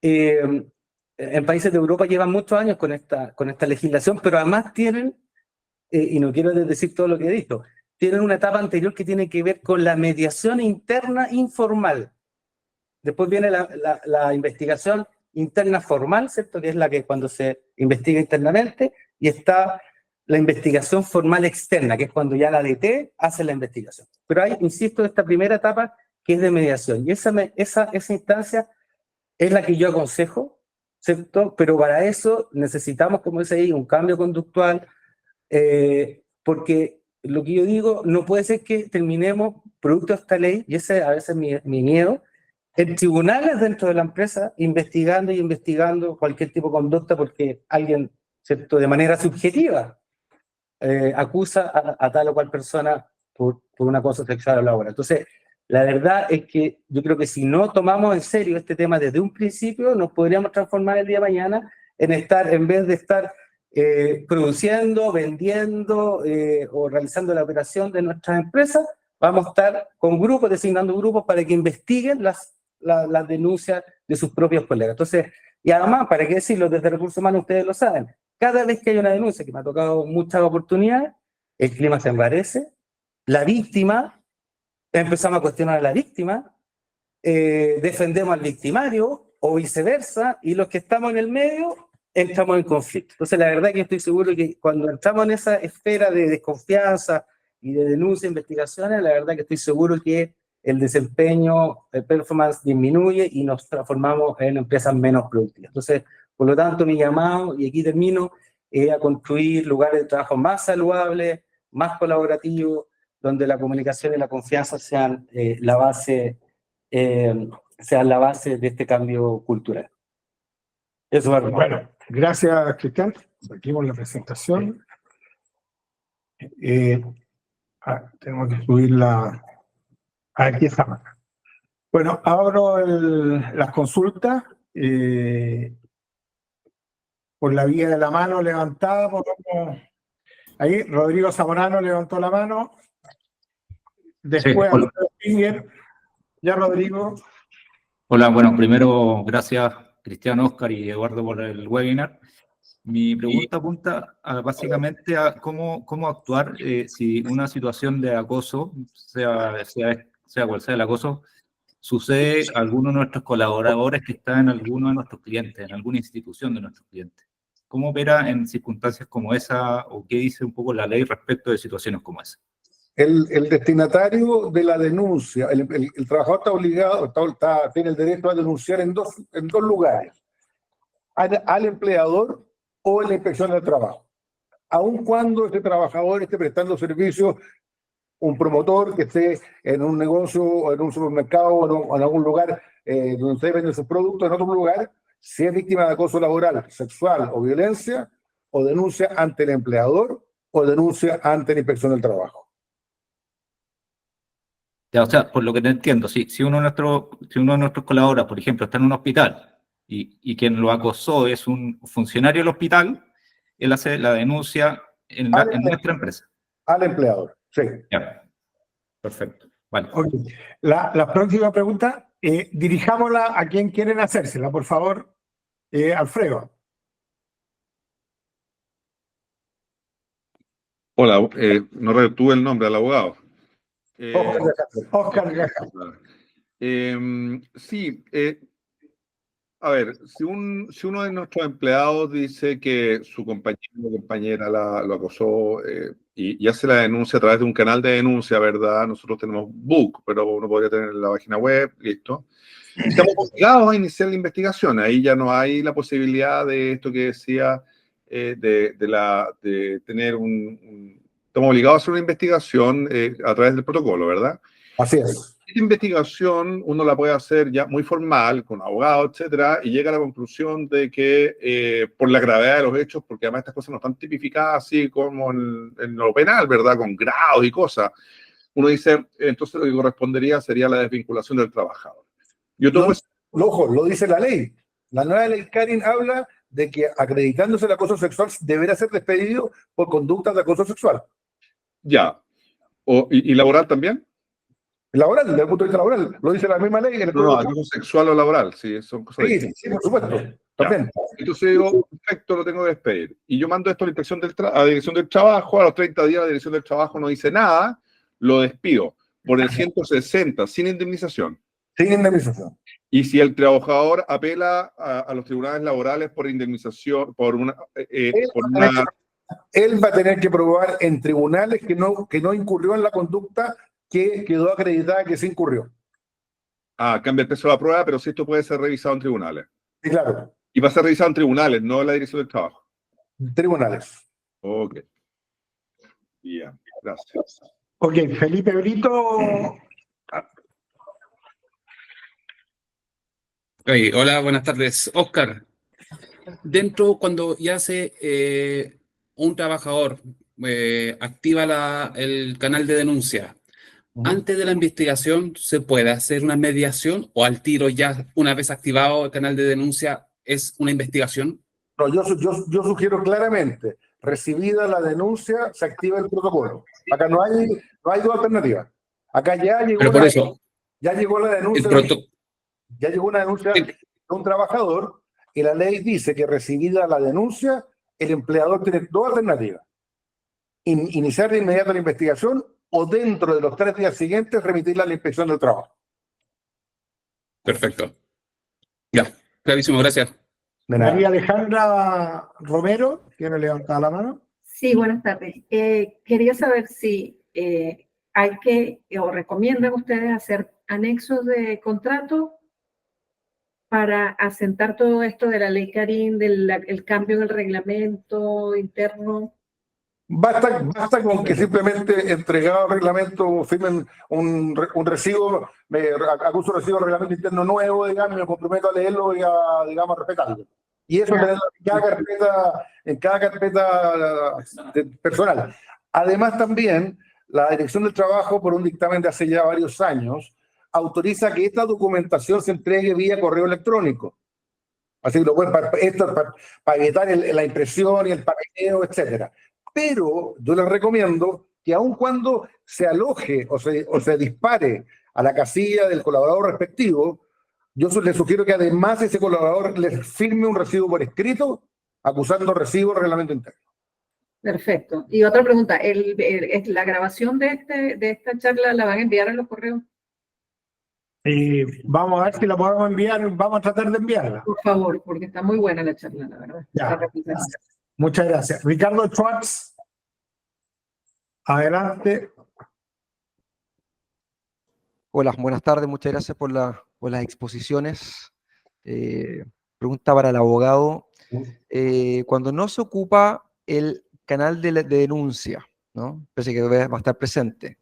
en países de Europa llevan muchos años con esta legislación, pero además tienen, y no quiero decir todo lo que he dicho, tienen una etapa anterior que tiene que ver con la mediación interna informal. Después viene la investigación interna formal, ¿cierto?, que es la que cuando se investiga internamente, y está la investigación formal externa, que es cuando ya la DT hace la investigación. Pero hay, insisto, esta primera etapa que es de mediación, y esa instancia es la que yo aconsejo, ¿cierto? Pero para eso necesitamos, como dice ahí, un cambio conductual, porque lo que yo digo, no puede ser que terminemos, producto de esta ley, y ese a veces es mi miedo, en tribunales dentro de la empresa, investigando cualquier tipo de conducta porque alguien, ¿cierto?, de manera subjetiva, acusa a tal o cual persona por un acoso sexual o laboral. Entonces, la verdad es que yo creo que si no tomamos en serio este tema desde un principio, nos podríamos transformar el día de mañana en vez de estar produciendo, vendiendo o realizando la operación de nuestras empresas, vamos a estar con grupos, designando grupos para que investiguen las denuncias de sus propios colegas. Entonces, y además, para qué decirlo, desde Recursos Humanos ustedes lo saben, cada vez que hay una denuncia, que me ha tocado muchas oportunidades, el clima se enrarece, la víctima, empezamos a cuestionar a la víctima, defendemos al victimario o viceversa, y los que estamos en el medio entramos en conflicto. Entonces, la verdad que estoy seguro que cuando entramos en esa esfera de desconfianza y de denuncia e investigaciones, la verdad que estoy seguro que el desempeño, el performance disminuye y nos transformamos en empresas menos productivas. Entonces, por lo tanto, mi llamado, y aquí termino, es a construir lugares de trabajo más saludables, más colaborativos, donde la comunicación y la confianza sean la base de este cambio cultural. Eso es Bueno, gracias, Cristian. Seguimos la presentación. Tenemos que subirla. Aquí estamos. Bueno, abro las consultas por la vía de la mano levantada. Ahí, Rodrigo Zamorano levantó la mano. Después, Sí, hola. Finger. Ya, Rodrigo. Hola, bueno, primero, gracias Cristian, Oscar y Eduardo por el webinar. Mi pregunta apunta básicamente a cómo actuar si una situación de acoso, sea cual sea el acoso, sucede a alguno de nuestros colaboradores que está en alguno de nuestros clientes, en alguna institución de nuestros clientes. ¿Cómo opera en circunstancias como esa, o qué dice un poco la ley respecto de situaciones como esa? El destinatario de la denuncia, el trabajador está obligado, tiene el derecho a denunciar en dos lugares, al empleador o en la inspección del trabajo. Aun cuando ese trabajador esté prestando servicio, un promotor que esté en un negocio o en un supermercado o en algún lugar donde se venden sus productos, en otro lugar, si es víctima de acoso laboral, sexual o violencia, o denuncia ante el empleador o denuncia ante la inspección del trabajo. Ya, o sea, por lo que te entiendo, si uno de nuestros colaboradores, por ejemplo, está en un hospital y quien lo acosó es un funcionario del hospital, él hace la denuncia en nuestra empresa. Al empleador, sí. Ya, perfecto. Vale. Okay. La próxima pregunta, dirijámosla a quien quieren hacérsela, por favor, Alfredo. Hola, no retuve el nombre al abogado. Oscar Gaja. Sí, a ver, si uno de nuestros empleados dice que su compañero o compañera lo acosó y hace la denuncia a través de un canal de denuncia, ¿verdad? Nosotros tenemos Book, pero uno podría tener la página web, listo. Estamos obligados a iniciar la investigación. Ahí ya no hay la posibilidad de esto que decía, de tener estamos obligados a hacer una investigación a través del protocolo, ¿verdad? Así es. Esta investigación uno la puede hacer ya muy formal, con abogado, etcétera, y llega a la conclusión de que por la gravedad de los hechos, porque además estas cosas no están tipificadas así como en lo penal, ¿verdad? Con grados y cosas. Uno dice, entonces lo que correspondería sería la desvinculación del trabajador. Yo tomo esa ojo, lo dice la ley. La nueva ley Karin habla de que acreditándose el acoso sexual deberá ser despedido por conductas de acoso sexual. Ya. ¿Y laboral también? Laboral, desde el punto de vista laboral, lo dice la misma ley. No, acoso sexual o laboral, sí, son cosas Sí, distintas. sí, por supuesto. También. Entonces digo, perfecto, lo tengo que despedir. Y yo mando esto a la Dirección del Trabajo, a los 30 días la Dirección del Trabajo no dice nada, lo despido por el 160, sin indemnización. Sin indemnización. Y si el trabajador apela a los tribunales laborales por indemnización, por una... Él va a tener que probar en tribunales que no incurrió en la conducta que quedó acreditada que se incurrió. Cambia el peso de la prueba, pero sí esto puede ser revisado en tribunales. Sí, claro, Y va a ser revisado en tribunales, no en la Dirección del Trabajo. tribunales. Ok. Bien, gracias. Ok, Felipe Brito. Hola, buenas tardes. Oscar, cuando ya un trabajador activa el canal de denuncia, antes de la investigación, ¿se puede hacer una mediación o al tiro ya, una vez activado el canal de denuncia, es una investigación? No, yo sugiero claramente, recibida la denuncia, se activa el protocolo. Acá no hay dos alternativas. Acá Pero por eso, ya llegó la denuncia. Ya llegó una denuncia de un trabajador y la ley dice que recibida la denuncia, el empleador tiene dos alternativas. Iniciar de inmediato la investigación o dentro de los 3 días siguientes remitirla a la inspección del trabajo. perfecto. Ya, clarísimo, gracias. De nada. María Alejandra Romero, ¿tiene levantada la mano? Sí, buenas tardes. Quería saber si hay o recomiendan ustedes hacer anexos de contrato para asentar todo esto de la ley Karin, el cambio en el reglamento interno. Basta con que simplemente entregado el reglamento firmen un recibo, acuso un recibo de reglamento interno nuevo, digamos, y me comprometo a leerlo y a, digamos, a respetarlo. Y eso en cada carpeta personal. Además, también la Dirección del Trabajo, por un dictamen de hace ya varios años, autoriza que esta documentación se entregue vía correo electrónico. Así que para evitar la impresión y el papeleo, etcétera. Pero yo les recomiendo que aun cuando se aloje o se dispare a la casilla del colaborador respectivo, yo les sugiero que además ese colaborador les firme un recibo por escrito acusando recibo reglamento interno. Perfecto. Y otra pregunta, ¿la grabación de esta charla la van a enviar a los correos? Vamos a ver si la podemos enviar, vamos a tratar de enviarla. Por favor, porque está muy buena la charla, la verdad. Ya. Muchas gracias. Ricardo Schwartz, adelante. Hola, buenas tardes, muchas gracias por las exposiciones. Pregunta para el abogado. Cuando no se ocupa el canal de denuncia, ¿no? Parece que va a estar presente,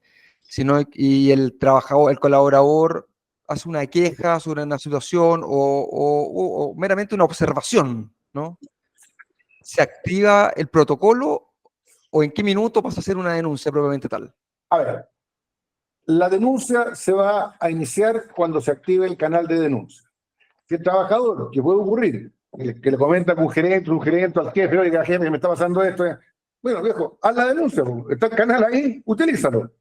y el trabajador, el colaborador hace una queja sobre una situación o meramente una observación, ¿no? ¿Se activa el protocolo o en qué minuto pasa a ser una denuncia propiamente tal? A ver, la denuncia se va a iniciar cuando se active el canal de denuncia. Si el trabajador, que puede ocurrir, que le comenta con un gerente al jefe, oiga, jefe, que me está pasando esto, bueno, viejo, haz la denuncia, está el canal ahí, utilízalo.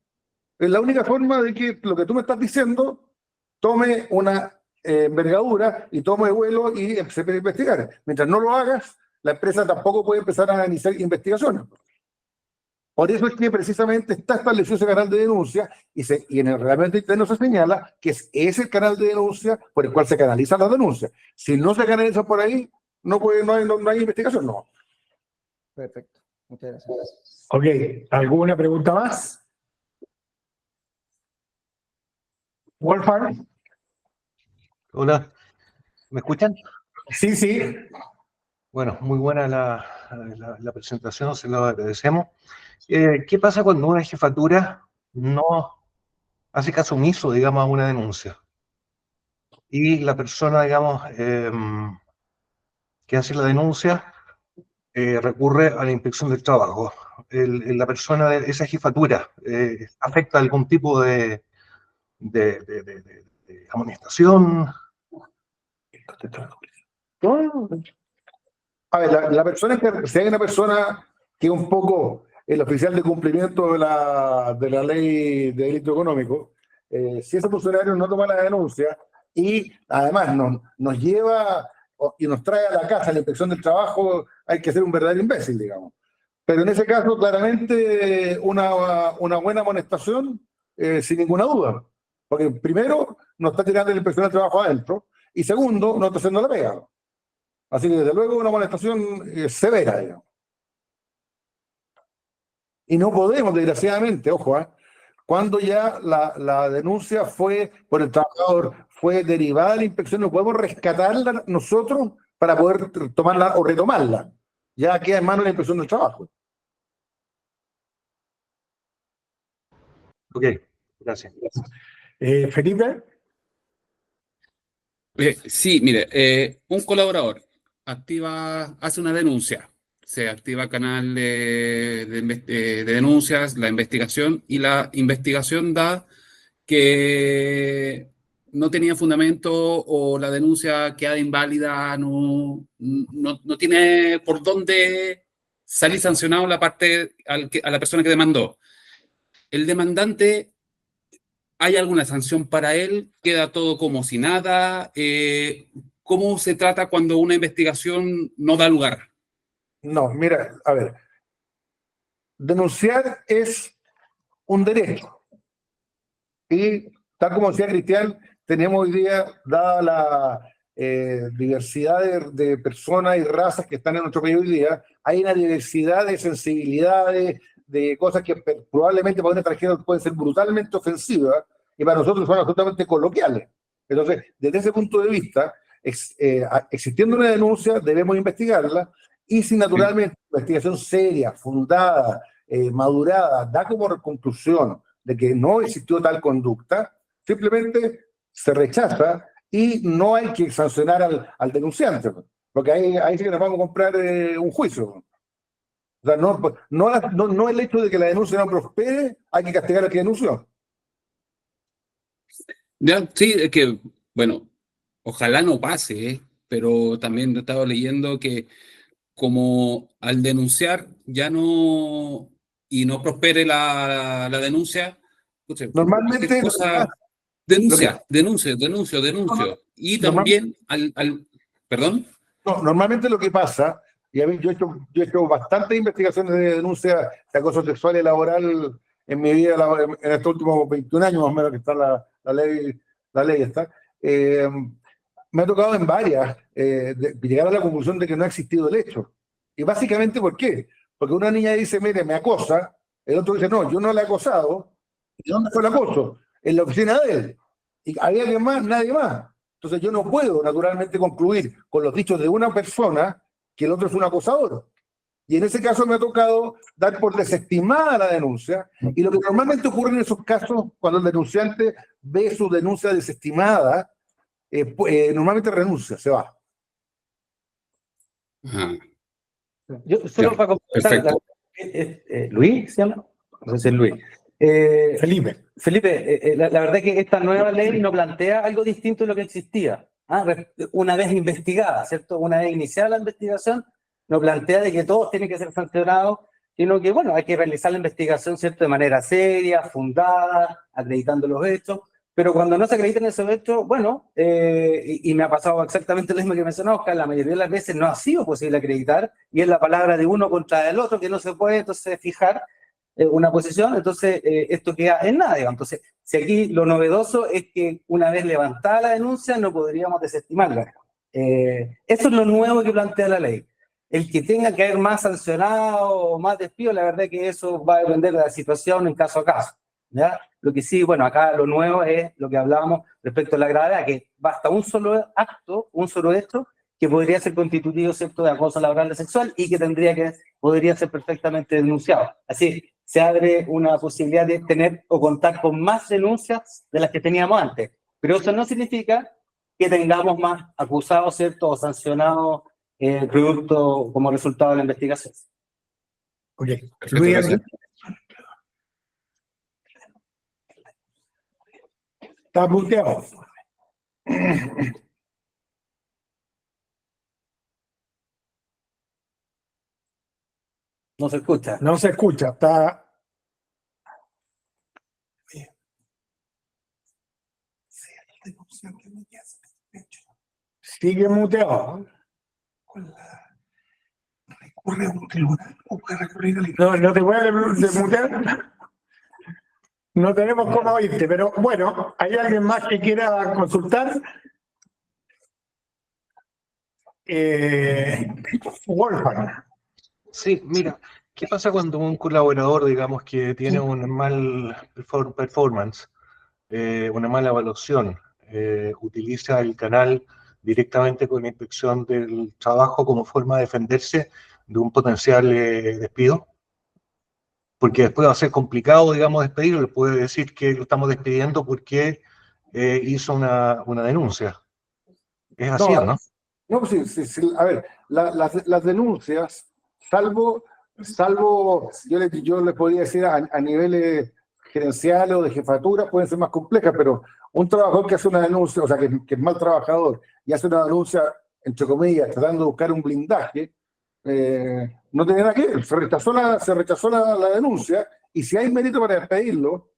Es la única forma de que lo que tú me estás diciendo tome una envergadura y tome vuelo y se puede investigar. Mientras no lo hagas, la empresa tampoco puede empezar a iniciar investigaciones. Por eso es que precisamente está establecido ese canal de denuncia y en el reglamento interno se señala que es el canal de denuncia por el cual se canaliza la denuncia. Si no se canaliza por ahí, no hay investigación, no. Perfecto, muchas gracias. Ok, ¿alguna pregunta más? Wolfgang. Hola, ¿me escuchan? Sí, sí. Bueno, muy buena la presentación, se lo agradecemos. ¿Qué pasa cuando una jefatura no hace caso omiso, digamos, a una denuncia? Y la persona, digamos, que hace la denuncia recurre a la inspección del trabajo. La persona de esa jefatura afecta algún tipo de amonestación, A ver, la persona que, si hay una persona que es un poco el oficial de cumplimiento de la ley de delito económico, si ese funcionario no toma la denuncia y además nos lleva y nos trae a la casa la inspección del trabajo, hay que ser un verdadero imbécil, digamos. Pero en ese caso, claramente, una buena amonestación, sin ninguna duda. Porque primero, no está tirando la inspección del trabajo adentro, y segundo, no está haciendo la pega. Así que, desde luego, una amonestación severa, digamos. Y no podemos, desgraciadamente, ojo, cuando ya la denuncia fue por el trabajador, fue derivada de la inspección, no podemos rescatarla nosotros para poder tomarla o retomarla. Ya queda en manos de la inspección del trabajo. Ok, gracias. Felipe, Sí, mire, un colaborador hace una denuncia, se activa canal de denuncias, la investigación, y la investigación da que no tenía fundamento o la denuncia queda inválida, no tiene por dónde salir sancionado la parte a la persona que demandó. El demandante, ¿hay alguna sanción para él? ¿Queda todo como si nada? ¿Cómo se trata cuando una investigación no da lugar? No, mira, a ver, denunciar es un derecho. Y tal como decía Cristian, tenemos hoy día, dada la diversidad de personas y razas que están en nuestro país hoy día, hay una diversidad de sensibilidades, de cosas que probablemente para un extranjero pueden ser brutalmente ofensivas y para nosotros son absolutamente coloquiales. Entonces, desde ese punto de vista, existiendo una denuncia, debemos investigarla y si naturalmente una investigación seria, fundada, madurada, da como conclusión de que no existió tal conducta, simplemente se rechaza y no hay que sancionar al denunciante, porque ahí sí que nos vamos a comprar un juicio. O sea, no el hecho de que la denuncia no prospere, hay que castigar al que denunció. Ya, sí, es que, bueno, ojalá no pase, pero también he estado leyendo que como al denunciar ya no, y no prospere la denuncia, pucha, cualquier Normalmente cosa, lo que, denuncio. Y normal- también perdón. normalmente lo que pasa, y a mí yo he hecho bastantes investigaciones de denuncia de acoso sexual y laboral en mi vida, en estos últimos 21 años más o menos que está la ley está. Me ha tocado en varias llegar a la conclusión de que no ha existido el hecho. Y básicamente, ¿por qué? Porque una niña dice, mire, me acosa, el otro dice, no, yo no la he acosado. ¿Y dónde fue el acoso? En la oficina de él. Y había alguien más, nadie más. Entonces yo no puedo naturalmente concluir con los dichos de una persona que el otro es un acosador. Y en ese caso me ha tocado dar por desestimada la denuncia. Y lo que normalmente ocurre en esos casos, cuando el denunciante ve su denuncia desestimada, normalmente renuncia, se va. Ajá, Yo solo ya, para completar, perfecto. Luis, ¿se llama? No sé si es Luis. Felipe. Felipe, la verdad es que esta nueva ley no plantea algo distinto de lo que existía. Una vez investigada, ¿cierto? Una vez iniciada la investigación, no plantea de que todos tienen que ser sancionados, sino que, bueno, hay que realizar la investigación, ¿cierto? De manera seria, fundada, acreditando los hechos, pero cuando no se acreditan esos hechos, bueno, y me ha pasado exactamente lo mismo que mencionó Oscar, la mayoría de las veces no ha sido posible acreditar, y es la palabra de uno contra el otro que no se puede entonces fijar una posición, entonces esto queda en nada, digamos. Entonces, si aquí lo novedoso es que una vez levantada la denuncia no podríamos desestimarla. Eso es lo nuevo que plantea la ley. El que tenga que haber más sancionado o más despido, la verdad es que eso va a depender de la situación en caso a caso, ¿ya? Lo que sí, bueno, acá lo nuevo es lo que hablábamos respecto a la gravedad, que basta un solo acto, un solo hecho, que podría ser constitutivo, ¿cierto?, de acoso laboral sexual y que podría ser perfectamente denunciado. Así se abre una posibilidad de tener o contar con más denuncias de las que teníamos antes. Pero eso no significa que tengamos más acusados, ¿cierto?, o sancionados producto como resultado de la investigación. Ok. Perfecto, Luis, gracias. está muteado. No se escucha. No se escucha, está... Sigue muteado. No, no te voy a desmutear. No tenemos cómo oírte, pero bueno, ¿hay alguien más que quiera consultar? Wolfgang. Sí, mira, ¿qué pasa cuando un colaborador, digamos, que tiene un mal performance, una mala evaluación, utiliza el canal directamente con la inspección del trabajo como forma de defenderse de un potencial despido? Porque después va a ser complicado, digamos, despedirlo. Le puede decir que lo estamos despidiendo porque hizo una denuncia. Es así, ¿o no? No, sí, a ver, las denuncias, salvo yo le podría decir a niveles gerenciales o de jefatura, pueden ser más complejas, pero un trabajador que hace una denuncia, o sea, que es mal trabajador y hace una denuncia, entre comillas, tratando de buscar un blindaje, no tiene nada que ver, se rechazó la denuncia, y si hay mérito para despedirlo,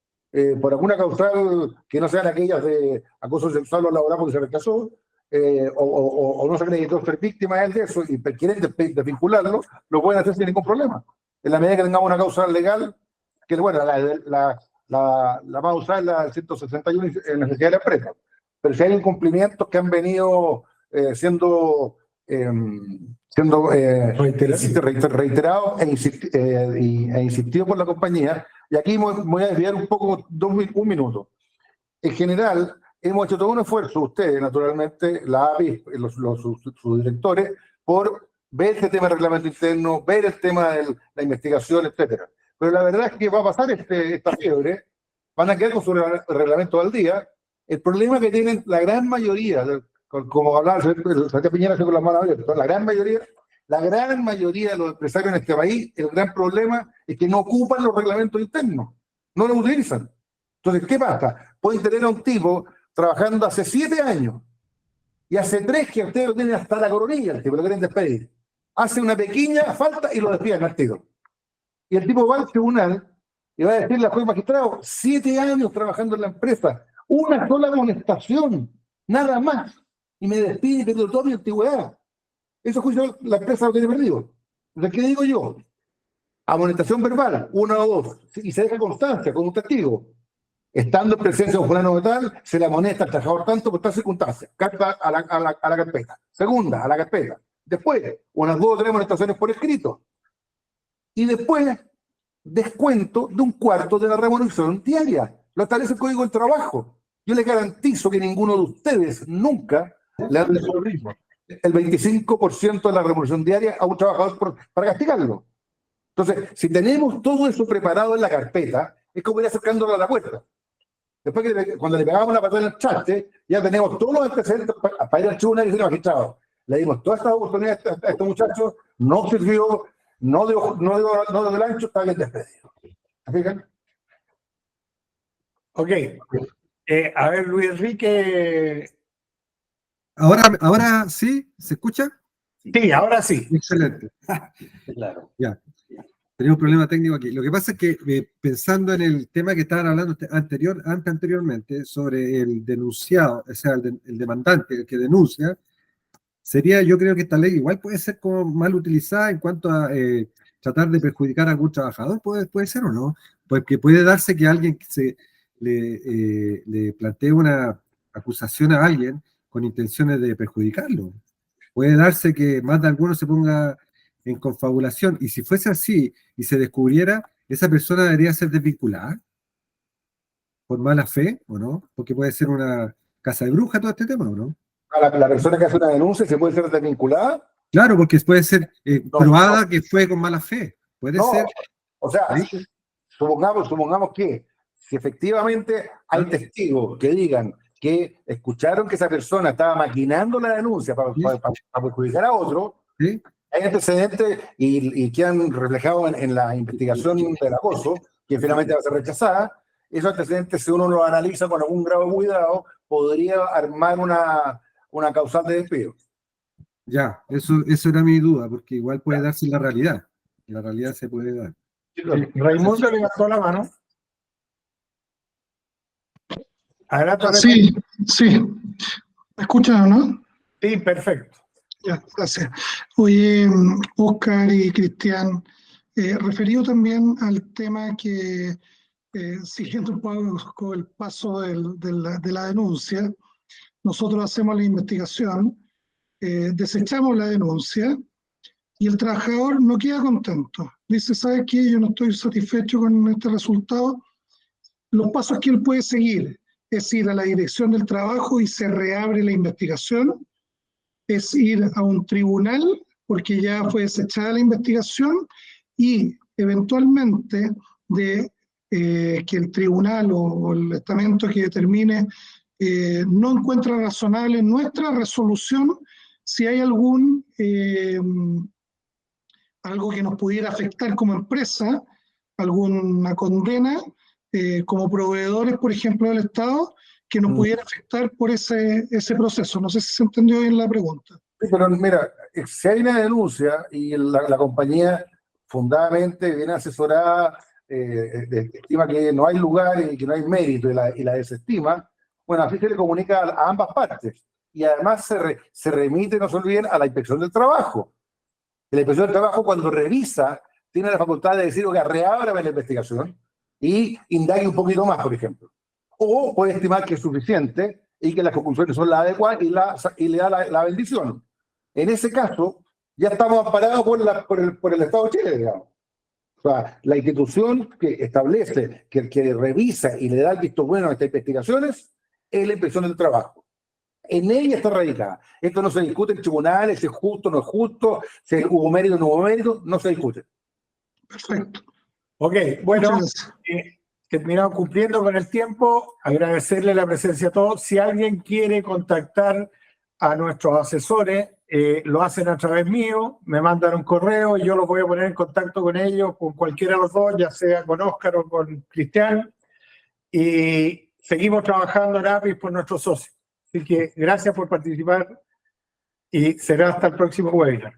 por alguna causal que no sean aquellas de acoso sexual o laboral porque se rechazó, o no se acreditó ser víctima de eso y quieren desvincularlo, lo pueden hacer sin ningún problema. En la medida que tengamos una causa legal, que bueno, la más usada es la 161 en necesidad de la empresa. Pero si hay incumplimientos que han venido siendo reiterados e insistidos por la compañía, y aquí me voy a desviar un poco, un minuto. En general, hemos hecho todo un esfuerzo, ustedes naturalmente, la API, sus directores, por ver este tema del reglamento interno, ver el tema de la investigación, etcétera. Pero la verdad es que va a pasar esta fiebre, van a quedar con su reglamento al día. El problema que tienen la gran mayoría, como hablaba el Santiago Piñera con las manos abiertas, la gran mayoría de los empresarios en este país, el gran problema es que no ocupan los reglamentos internos, no los utilizan. Entonces, ¿qué pasa? Pueden tener a un tipo trabajando hace 7 años y hace 3 que ustedes lo tienen hasta la coronilla, el tipo lo quieren despedir. Hace una pequeña falta y lo despiden al tiro. Y el tipo va al tribunal y va a decirle al juez magistrado, 7 años trabajando en la empresa, una sola amonestación, nada más, y me despide y pierdo toda mi antigüedad. Eso juicio la empresa lo tiene perdido. Entonces, ¿qué digo yo? Amonestación verbal, 1 o 2, y se deja constancia con un testigo. Estando en presencia de un fulano de tal, se le amonesta al trabajador tanto por tal circunstancia. Carta a la carpeta. Segunda, a la carpeta. Después, unas 2 o 3 amonestaciones por escrito. Y después, descuento de 1/4 de la remuneración diaria. Lo establece el Código del Trabajo. Yo le garantizo que ninguno de ustedes nunca le ha dado el 25% de la remuneración diaria a un trabajador para castigarlo. Entonces, si tenemos todo eso preparado en la carpeta, es como ir acercándolo a la puerta. Después cuando le pegamos la patada en el traste, ya tenemos todos los antecedentes para ir al tribunal y decirle, magistrado, le dimos todas estas oportunidades a estos muchachos, no sirvió, no dio del ancho, está bien despedido. ¿Fijan? Ok. A ver, Luis Enrique. Ahora sí, ¿se escucha? Sí, ahora sí. Excelente. Claro. Ya. Tenía un problema técnico aquí. Lo que pasa es que pensando en el tema que estaban hablando anteriormente sobre el denunciado, o sea, el demandante, el que denuncia, yo creo que esta ley igual puede ser como mal utilizada en cuanto a tratar de perjudicar a algún trabajador, puede ser o no, porque puede darse que alguien le plantee una acusación a alguien con intenciones de perjudicarlo. Puede darse que más de alguno se ponga en confabulación, y si fuese así y se descubriera, esa persona debería ser desvinculada por mala fe, ¿o no? Porque puede ser una casa de bruja todo este tema, ¿o no? La persona que hace una denuncia se puede ser desvinculada. Claro, porque puede ser No, probada que fue con mala fe. Puede ser. O sea, ¿sí? supongamos que si efectivamente hay testigos que digan que escucharon que esa persona estaba maquinando la denuncia para perjudicar a otro, ¿Sí? hay antecedentes y quedan reflejados en la investigación del acoso, que finalmente va a ser rechazada. Esos antecedentes, si uno los analiza con algún grado de cuidado, podría armar una causal de despido. Ya, eso era mi duda, porque igual puede darse la realidad. La realidad se puede dar. Raimundo levantó la mano. Adelante, Sí, sí. ¿Me escuchan o no? Sí, perfecto. Ya, gracias. Oye, Óscar y Cristian, referido también al tema que, siguiendo un poco el paso de la denuncia, nosotros hacemos la investigación, desechamos la denuncia y el trabajador no queda contento. Dice, ¿sabe qué? Yo no estoy satisfecho con este resultado. Los pasos que él puede seguir es ir a la dirección del trabajo y se reabre la investigación, es ir a un tribunal porque ya fue desechada la investigación y eventualmente de que el tribunal o el estamento que determine no encuentra razonable nuestra resolución, si hay algo que nos pudiera afectar como empresa, alguna condena, como proveedores, por ejemplo, del Estado, que nos pudiera afectar por ese proceso. No sé si se entendió bien la pregunta. Sí, pero mira, si hay una denuncia y la compañía fundadamente viene asesorada, estima que no hay lugar y que no hay mérito y la desestima, bueno, así se le comunica a ambas partes. Y además se remite, no se olviden, a la inspección del trabajo. La inspección del trabajo, cuando revisa, tiene la facultad de decir, oiga, reábrame la investigación y indague un poquito más, por ejemplo. O puede estimar que es suficiente y que las conclusiones son las adecuadas y le da la bendición. En ese caso, ya estamos amparados por el Estado de Chile, digamos. O sea, la institución que establece, que revisa y le da el visto bueno a estas investigaciones, es la inspección del trabajo. En ella está radicada. Esto no se discute en tribunales, si es justo o no es justo, si hubo mérito o no hubo mérito, no se discute. Perfecto. Ok, bueno, Muchas gracias. terminamos cumpliendo con el tiempo. Agradecerle la presencia a todos. Si alguien quiere contactar a nuestros asesores, lo hacen a través mío, me mandan un correo y yo los voy a poner en contacto con ellos, con cualquiera de los dos, ya sea con Óscar o con Cristian. Y seguimos trabajando en APIS por nuestros socios. Así que gracias por participar y será hasta el próximo webinar.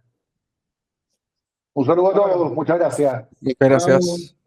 Un saludo a todos, muchas gracias. Muchas gracias.